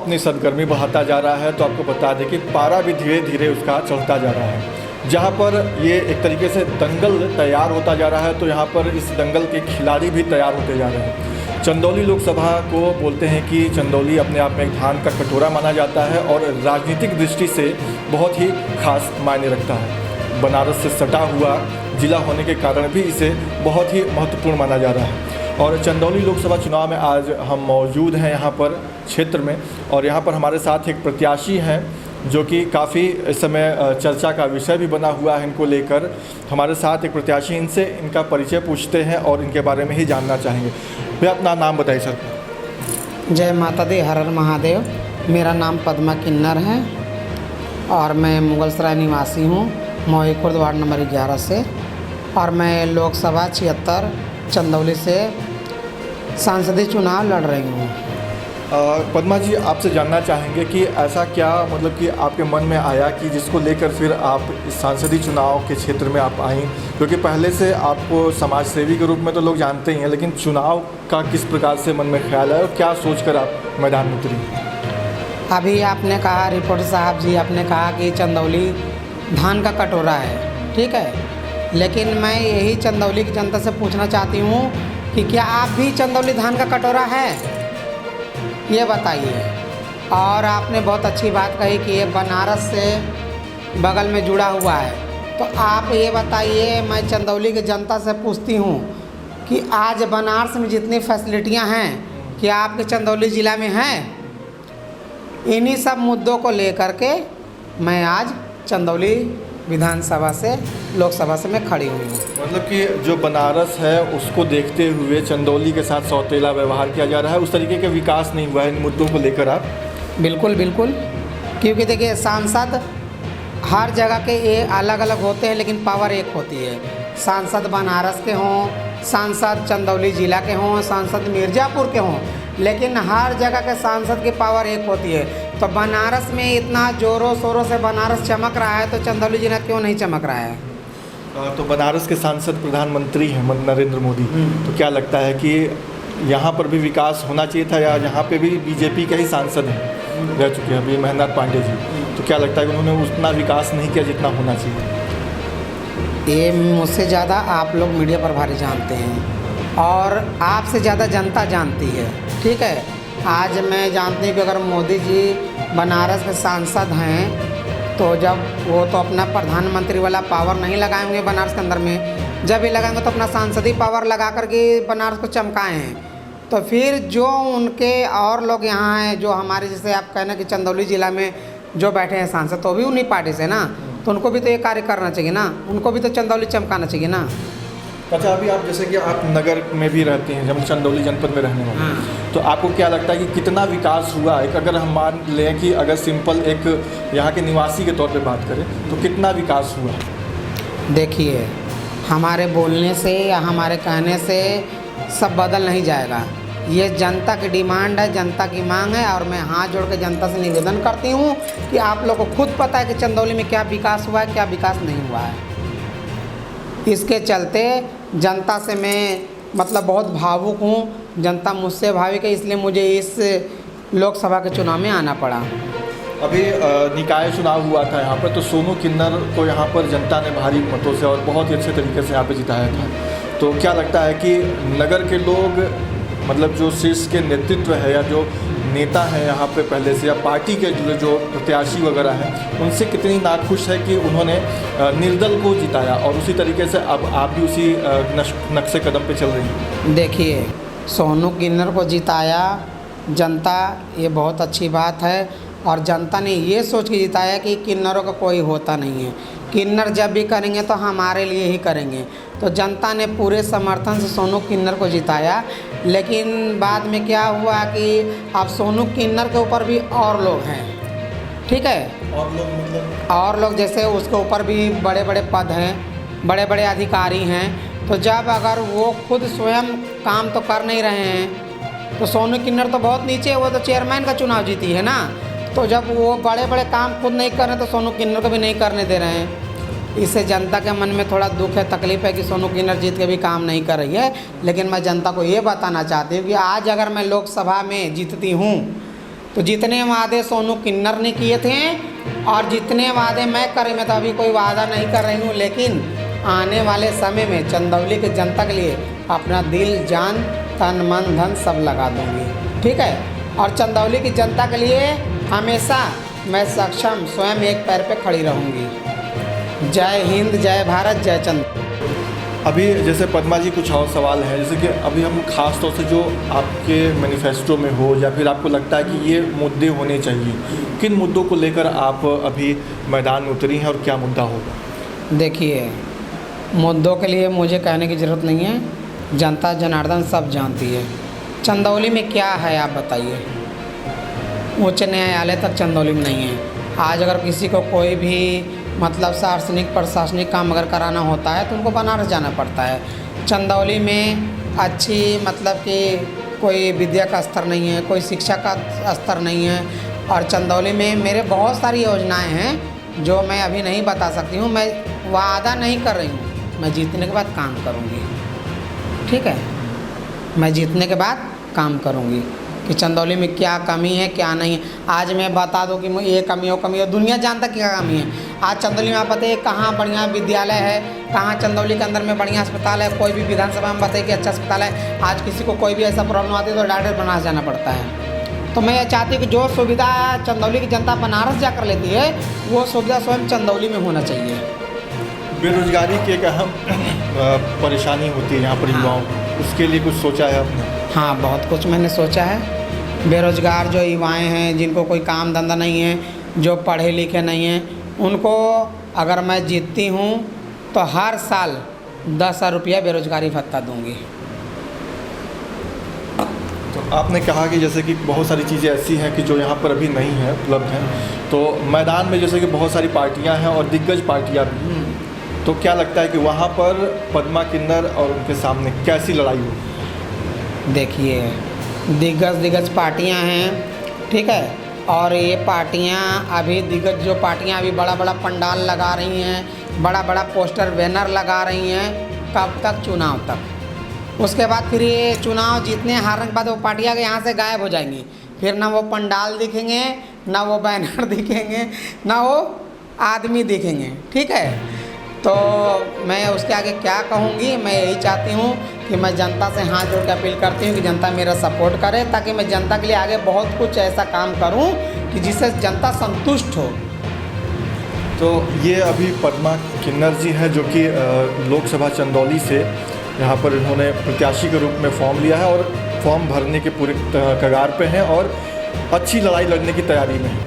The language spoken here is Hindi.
अपनी सरगर्मी बढ़ाता जा रहा है, तो आपको बता दें कि पारा भी धीरे धीरे उसका चढ़ता जा रहा है। जहाँ पर ये एक तरीके से दंगल तैयार होता जा रहा है, तो यहाँ पर इस दंगल के खिलाड़ी भी तैयार होते जा रहे हैं। चंदौली लोकसभा को बोलते हैं कि चंदौली अपने आप में एक धान का कटोरा माना जाता है और राजनीतिक दृष्टि से बहुत ही खास मायने रखता है। बनारस से सटा हुआ जिला होने के कारण भी इसे बहुत ही महत्वपूर्ण माना जा रहा है। और चंदौली लोकसभा चुनाव में आज हम मौजूद हैं यहाँ पर क्षेत्र में, और यहाँ पर हमारे साथ एक प्रत्याशी हैं जो कि काफ़ी इस समय चर्चा का विषय भी बना हुआ है। इनको लेकर हमारे साथ एक प्रत्याशी, इनसे इनका परिचय पूछते हैं और इनके बारे में ही जानना चाहेंगे। भैया अपना नाम बताइए सर। जय माता दी, हर हर महादेव। मेरा नाम पद्मा किन्नर है और मैं मुगलसराय निवासी हूँ, मौई खुर्द वार्ड नंबर 11 से, और मैं लोकसभा 76 चंदौली से सांसदीय चुनाव लड़ रही हूँ। पद्मा जी, आपसे जानना चाहेंगे कि ऐसा क्या मतलब कि आपके मन में आया कि जिसको लेकर फिर आप इस सांसदीय चुनाव के क्षेत्र में आप आईं, क्योंकि पहले से आपको समाज सेवी के रूप में तो लोग जानते ही हैं, लेकिन चुनाव का किस प्रकार से मन में ख्याल है और क्या सोचकर आप मैदान में उतरी? अभी आपने कहा, रिपोर्टर साहब जी, आपने कहा कि चंदौली धान का कटोरा है, ठीक है, लेकिन मैं यही चंदौली की जनता से पूछना चाहती हूँ कि क्या आप भी चंदौली धान का कटोरा है, ये बताइए। और आपने बहुत अच्छी बात कही कि ये बनारस से बगल में जुड़ा हुआ है, तो आप ये बताइए, मैं चंदौली की जनता से पूछती हूँ कि आज बनारस में जितनी फैसिलिटियाँ हैं क्या आपके चंदौली ज़िला में हैं? इन्हीं सब मुद्दों को लेकर के मैं आज चंदौली विधानसभा से, लोकसभा से मैं खड़ी हुई हूँ। मतलब कि जो बनारस है उसको देखते हुए चंदौली के साथ सौतेला व्यवहार किया जा रहा है, उस तरीके का विकास नहीं हुआ है इन मुद्दों को लेकर आप? बिल्कुल बिल्कुल, क्योंकि देखिए सांसद हर जगह के ये अलग अलग होते हैं, लेकिन पावर एक होती है। सांसद बनारस के हों, सांसद चंदौली ज़िला के हों, सांसद मिर्ज़ापुर के हों, लेकिन हर जगह के सांसद की पावर एक होती है। तो बनारस में इतना ज़ोरों शोरों से बनारस चमक रहा है, तो चंदौली ज़िला क्यों नहीं चमक रहा है? तो बनारस के सांसद प्रधानमंत्री हैं नरेंद्र मोदी, तो क्या लगता है कि यहाँ पर भी विकास होना चाहिए था, या यहाँ पे भी बीजेपी के ही सांसद हैं रह चुके हैं अभी महेंद्र पांडे जी, तो क्या लगता है कि उन्होंने उतना विकास नहीं किया जितना होना चाहिए? ये मुझसे ज़्यादा आप लोग मीडिया प्रभारी जानते हैं और आपसे ज़्यादा जनता जानती है, ठीक है। आज मैं जानती हूँ कि अगर मोदी जी बनारस के सांसद हैं, तो जब वो तो अपना प्रधानमंत्री वाला पावर नहीं लगाएंगे बनारस के अंदर में, जब ये लगाएंगे तो अपना सांसदी पावर लगा करके बनारस को चमकाए हैं। तो फिर जो उनके और लोग यहाँ हैं, जो हमारे जैसे आप कहना कि चंदौली ज़िला में जो बैठे हैं सांसद, तो भी उन्हीं पार्टी से ना, तो उनको भी तो ये कार्य करना चाहिए ना, उनको भी तो चंदौली चमकाना चाहिए ना। अच्छा, अभी आप जैसे कि आप नगर में भी रहते हैं, जब चंदौली जनपद में रहने वाले, तो आपको क्या लगता है कि कितना विकास हुआ है? अगर हम मान लें कि अगर सिंपल एक यहाँ के निवासी के तौर पे बात करें, तो कितना विकास हुआ? देखिए, हमारे बोलने से या हमारे कहने से सब बदल नहीं जाएगा। ये जनता की डिमांड है, जनता की मांग है, और मैं हाथ जोड़ के जनता से निवेदन करती हूँ कि आप लोग को खुद पता है कि चंदौली में क्या विकास हुआ है, क्या विकास नहीं हुआ है। इसके चलते जनता से मैं मतलब बहुत भावुक हूँ, जनता मुझसे भावुक है, इसलिए मुझे इस लोकसभा के चुनाव में आना पड़ा। अभी निकाय चुनाव हुआ था यहाँ पर, तो सोनू किन्नर को यहाँ पर जनता ने भारी मतों से और बहुत ही अच्छे तरीके से यहाँ पे जिताया था। तो क्या लगता है कि नगर के लोग, मतलब जो शीर्ष के नेतृत्व है या जो नेता हैं यहाँ पे पहले से, या पार्टी के जो प्रत्याशी वगैरह हैं, उनसे कितनी नाखुश है कि उन्होंने निर्दल को जिताया, और उसी तरीके से अब आप भी उसी नक्शे कदम पे चल रही हैं? देखिए, सोनू किन्नर को जिताया जनता, ये बहुत अच्छी बात है, और जनता ने ये सोच के जिताया कि किन्नरों का कोई होता नहीं है, किन्नर जब भी करेंगे तो हमारे लिए ही करेंगे। तो जनता ने पूरे समर्थन से सोनू किन्नर को जिताया। लेकिन बाद में क्या हुआ कि अब सोनू किन्नर के ऊपर भी और लोग हैं, ठीक है, और लोग मतलब और लोग जैसे उसके ऊपर भी बड़े बड़े पद हैं, बड़े बड़े अधिकारी हैं। तो जब अगर वो खुद स्वयं काम तो कर नहीं रहे हैं, तो सोनू किन्नर तो बहुत नीचे है, वो तो चेयरमैन का चुनाव जीती है ना। तो जब वो बड़े बड़े काम खुद नहीं कर रहे, तो सोनू किन्नर को भी नहीं करने दे रहे हैं। इससे जनता के मन में थोड़ा दुख है, तकलीफ़ है कि सोनू किन्नर जीत के भी काम नहीं कर रही है। लेकिन मैं जनता को ये बताना चाहती हूँ कि आज अगर मैं लोकसभा में जीतती हूँ, तो जितने वादे सोनू किन्नर ने किए थे और जितने वादे मैं करे, मैं तो अभी कोई वादा नहीं कर रही हूँ, लेकिन आने वाले समय में चंदौली की जनता के लिए अपना दिल जान तन मन धन सब लगा दूँगी, ठीक है। और चंदौली की जनता के लिए हमेशा मैं सक्षम स्वयं एक पैर पे खड़ी रहूँगी। जय हिंद, जय भारत, जय चंद। अभी जैसे पद्मा जी कुछ और सवाल है, जैसे कि अभी हम खास तौर से जो आपके मैनिफेस्टो में हो या फिर आपको लगता है कि ये मुद्दे होने चाहिए, किन मुद्दों को लेकर आप अभी मैदान में उतरी हैं और क्या मुद्दा होगा? देखिए, मुद्दों के लिए मुझे कहने की ज़रूरत नहीं है, जनता जनार्दन सब जानती है। चंदौली में क्या है आप बताइए? उच्च न्यायालय तक चंदौली में नहीं है। आज अगर किसी को कोई भी मतलब सार्वजनिक प्रशासनिक काम अगर कराना होता है तो उनको बनारस जाना पड़ता है। चंदौली में अच्छी मतलब कि कोई विद्या का स्तर नहीं है, कोई शिक्षा का स्तर नहीं है। और चंदौली में मेरे बहुत सारी योजनाएं हैं जो मैं अभी नहीं बता सकती हूँ। मैं वादा नहीं कर रही हूँ, मैं जीतने के बाद काम करूँगी, ठीक है। मैं जीतने के बाद काम करूँगी कि चंदौली में क्या कमी है क्या नहीं है। आज मैं बता दूं कि ये कमी हो, कमी हो, दुनिया जानता क्या कमी है। आज चंदौली में आप बताइए कहाँ बढ़िया विद्यालय है, कहाँ चंदौली के अंदर में बढ़िया अस्पताल है। कोई भी विधानसभा में बताइए कि अच्छा अस्पताल है। आज किसी को कोई भी ऐसा प्रॉब्लम आती है तो डायरेक्ट बनारस जाना पड़ता है। तो मैं ये चाहती हूँ कि जो सुविधा चंदौली की जनता बनारस जाकर लेती है वो सुविधा स्वयं चंदौली में होना चाहिए। बेरोजगारी की एक अहम परेशानी होती है यहाँ पर युवाओं को, उसके लिए कुछ सोचा है आपने? हाँ, बहुत कुछ मैंने सोचा है। बेरोज़गार जो युवाएं हैं, जिनको कोई काम धंधा नहीं है, जो पढ़े लिखे नहीं हैं, उनको अगर मैं जीतती हूँ तो हर साल 10,000 रुपया बेरोज़गारी भत्ता दूँगी। तो आपने कहा कि जैसे कि बहुत सारी चीज़ें ऐसी हैं कि जो यहाँ पर अभी नहीं है, उपलब्ध हैं, तो मैदान में जैसे कि बहुत सारी पार्टियाँ हैं और दिग्गज पार्टियाँ भी, तो क्या लगता है कि वहाँ पर पद्मा किन्नर और उनके सामने कैसी लड़ाई हो? देखिए, दिग्गज पार्टियां हैं, ठीक है। और ये पार्टियां अभी दिग्गज जो पार्टियां अभी बड़ा बड़ा पंडाल लगा रही हैं, बड़ा बड़ा पोस्टर बैनर लगा रही हैं, कब तक? चुनाव तक। उसके बाद फिर ये चुनाव जीतने हारने के बाद वो पार्टियां यहाँ से गायब हो जाएंगी। फिर ना वो पंडाल दिखेंगे, ना वो बैनर दिखेंगे, ना वो आदमी दिखेंगे, ठीक है। तो मैं उसके आगे क्या कहूँगी? मैं यही चाहती हूँ कि मैं जनता से हाथ जोड़ के अपील करती हूँ कि जनता मेरा सपोर्ट करे, ताकि मैं जनता के लिए आगे बहुत कुछ ऐसा काम करूँ कि जिससे जनता संतुष्ट हो। तो ये अभी पद्मा किन्नर जी हैं जो कि लोकसभा चंदौली से यहाँ पर इन्होंने प्रत्याशी के रूप में फॉर्म लिया है और फॉर्म भरने के पूरे कगार पे हैं और अच्छी लड़ाई लड़ने की तैयारी में हैं।